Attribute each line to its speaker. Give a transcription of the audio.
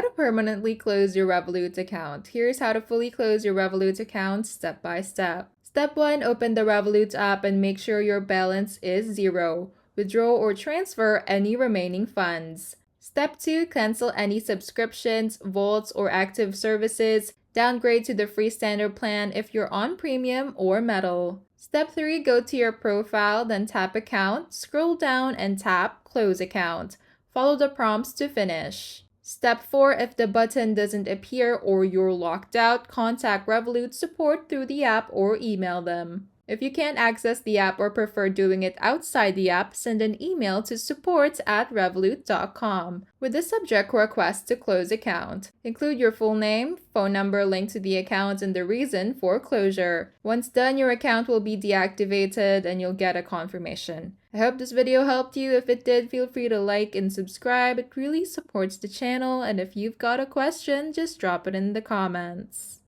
Speaker 1: How to permanently close your Revolut account. Here's how to fully close your Revolut account step by step. Step 1. Open the Revolut app and make sure your balance is 0. Withdraw or transfer any remaining funds. Step 2. Cancel any subscriptions, vaults, or active services. Downgrade to the free standard plan if you're on premium or metal. Step 3. Go to your profile, then tap Account, scroll down and tap Close Account. Follow the prompts to finish. Step 4. If the button doesn't appear or you're locked out, contact Revolut support through the app or email them. If you can't access the app or prefer doing it outside the app, send an email to support@revolut.com with the subject request to close account. Include your full name, phone number linked to the account, and the reason for closure. Once done, your account will be deactivated and you'll get a confirmation. I hope this video helped you. If it did, feel free to like and subscribe. It really supports the channel, and if you've got a question, just drop it in the comments.